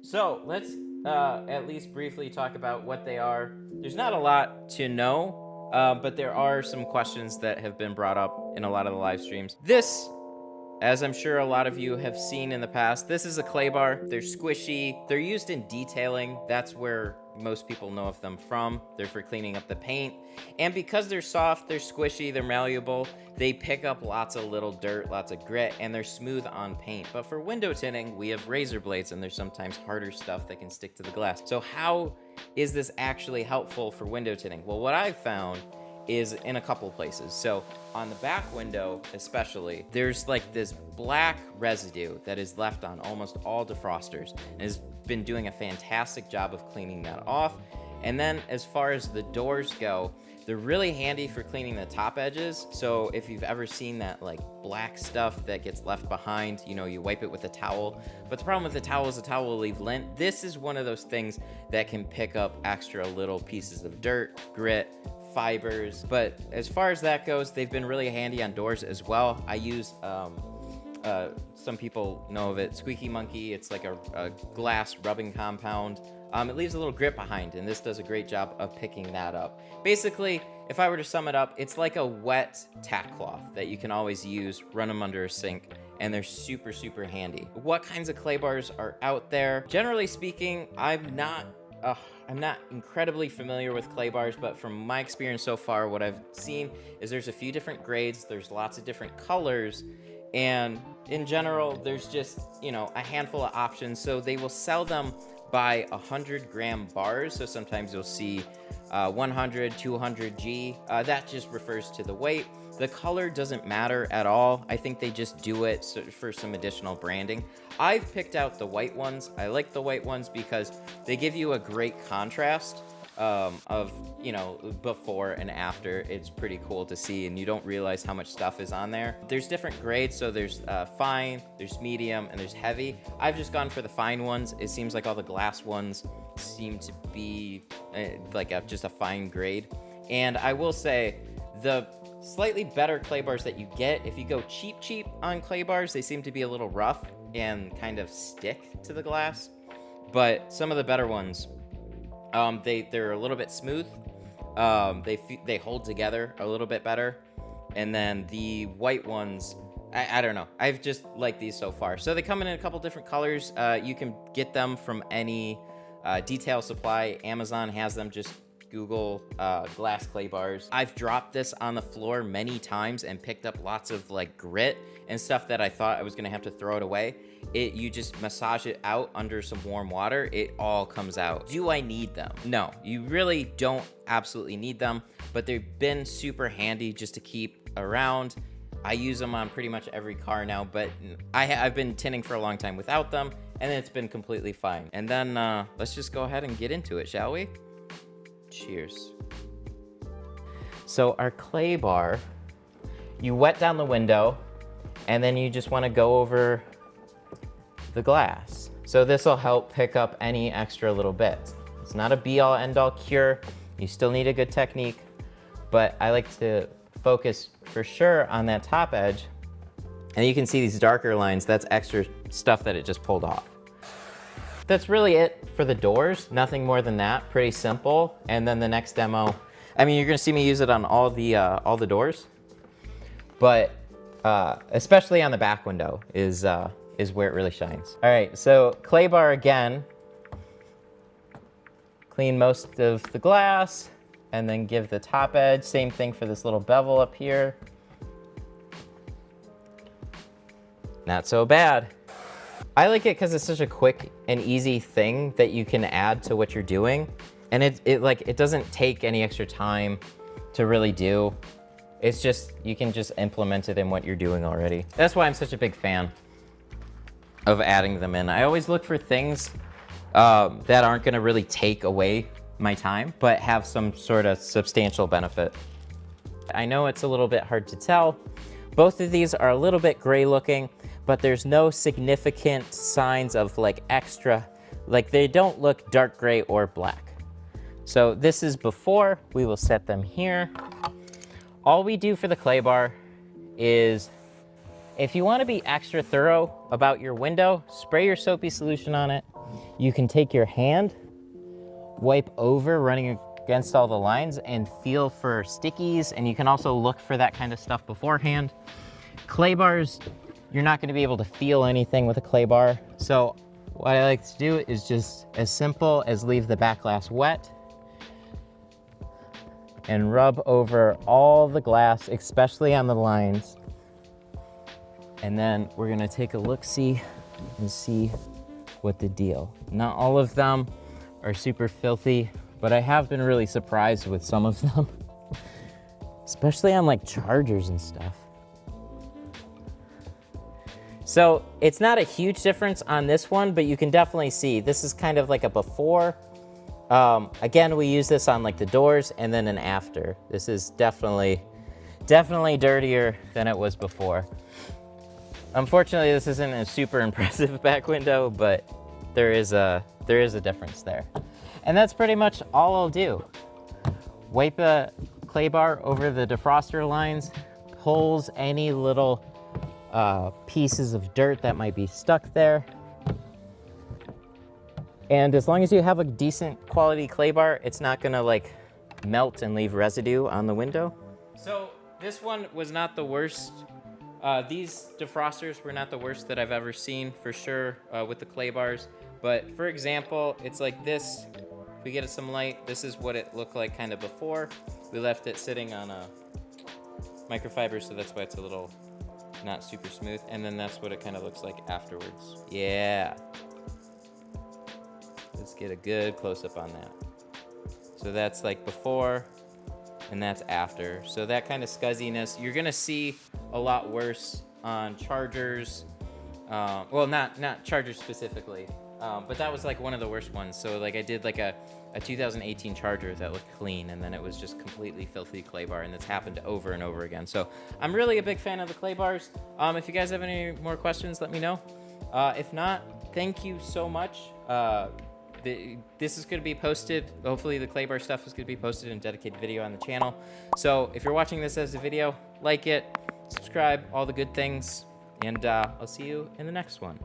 So let's at least briefly talk about what they are. There's not a lot to know, but there are some questions that have been brought up in a lot of the live streams. This, as I'm sure a lot of you have seen in the past, this is a clay bar. They're squishy. They're used in detailing. That's where most people know of them from. They're for cleaning up the paint. And because they're soft, they're squishy, they're malleable, they pick up lots of little dirt, lots of grit, and they're smooth on paint. But for window tinting, we have razor blades, and there's sometimes harder stuff that can stick to the glass. So how is this actually helpful for window tinting? Well, what I've found is in a couple places. So on the back window especially, there's like this black residue that is left on almost all defrosters and has been doing a fantastic job of cleaning that off. And then as far as the doors go, they're really handy for cleaning the top edges. So if you've ever seen that like black stuff that gets left behind, you know, you wipe it with a towel. But the problem with the towel is the towel will leave lint. This is one of those things that can pick up extra little pieces of dirt, grit, fibers. But as far as that goes, they've been really handy on doors as well. I use some people know of it, Squeaky Monkey. It's like a glass rubbing compound. It leaves a little grit behind, and this does a great job of picking that up. Basically, if I were to sum it up, it's like a wet tack cloth that you can always use, run them under a sink, and they're super, super handy. What kinds of clay bars are out there? Generally speaking, I'm not incredibly familiar with clay bars, but from my experience so far, what I've seen is there's a few different grades, there's lots of different colors, and in general, there's just, you know, a handful of options. So they will sell them by 100-gram bars. So sometimes you'll see 100, 200G. That just refers to the weight. The color doesn't matter at all. I think they just do it for some additional branding. I've picked out the white ones. I like the white ones because they give you a great contrast of, you know, before and after. It's pretty cool to see, and you don't realize how much stuff is on there. There's different grades, so there's fine, there's medium, and there's heavy. I've just gone for the fine ones. It seems like all the glass ones seem to be like just a fine grade. And I will say, the slightly better clay bars that you get, if you go cheap on clay bars, they seem to be a little rough and kind of stick to the glass. But some of the better ones, they're a little bit smooth. They hold together a little bit better. And then the white ones, I don't know. I've just liked these so far. So they come in a couple different colors. You can get them from any detail supply. Amazon has them. Just Google glass clay bars. I've dropped this on the floor many times and picked up lots of like grit and stuff that I thought I was gonna have to throw it away. You just massage it out under some warm water, it all comes out. Do I need them? No, you really don't absolutely need them, but they've been super handy just to keep around. I use them on pretty much every car now, but I've been tinting for a long time without them, and it's been completely fine. And then let's just go ahead and get into it, shall we? Cheers. So our clay bar, you wet down the window, and then you just want to go over the glass. So this will help pick up any extra little bits. It's not a be-all end-all cure. You still need a good technique, but I like to focus for sure on that top edge. And you can see these darker lines, that's extra stuff that it just pulled off. That's really it for the doors, nothing more than that, pretty simple. And then the next demo, I mean, you're gonna see me use it on all the doors, but especially on the back window is where it really shines. All right, so clay bar again, clean most of the glass, and then give the top edge. Same thing for this little bevel up here. Not so bad. I like it because it's such a quick and easy thing that you can add to what you're doing. And it doesn't take any extra time to really do. It's just, you can just implement it in what you're doing already. That's why I'm such a big fan of adding them in. I always look for things that aren't gonna really take away my time, but have some sort of substantial benefit. I know it's a little bit hard to tell. Both of these are a little bit gray looking, but there's no significant signs of like extra, like they don't look dark gray or black. So this is before. We will set them here. All we do for the clay bar is, if you want to be extra thorough about your window, spray your soapy solution on it. you can take your hand, wipe over, running against all the lines, and feel for stickies, and you can also look for that kind of stuff beforehand. Clay bars, you're not going to be able to feel anything with a clay bar, so what I like to do is just as simple as leave the back glass wet and rub over all the glass, especially on the lines. And then we're gonna take a look-see and see what the deal. Not all of them are super filthy, but I have been really surprised with some of them, especially on like chargers and stuff. So it's not a huge difference on this one, but you can definitely see this is kind of like a before. Again, we use this on like the doors and then an after. This is definitely dirtier than it was before. Unfortunately, this isn't a super impressive back window, but there is a difference there. And that's pretty much all I'll do. Wipe a clay bar over the defroster lines, pulls any little pieces of dirt that might be stuck there. And as long as you have a decent quality clay bar, it's not gonna like melt and leave residue on the window. So this one was not the worst. These defrosters were not the worst that I've ever seen, for sure, with the clay bars. But for example, it's like this. If we get some light, this is what it looked like kind of before. We left it sitting on a microfiber, so that's why it's a little not super smooth. And then that's what it kind of looks like afterwards. Yeah. Let's get a good close-up on that. So that's like before, and that's after. So that kind of scuzziness, you're gonna see a lot worse on chargers. Well, not chargers specifically, but that was like one of the worst ones. So like I did like a 2018 charger that looked clean, and then it was just completely filthy clay bar, and that's happened over and over again. So I'm really a big fan of the clay bars. If you guys have any more questions, let me know. If not, thank you so much. This is going to be posted. Hopefully the clay bar stuff is going to be posted in a dedicated video on the channel. So if you're watching this as a video, like it, subscribe, all the good things, and I'll see you in the next one.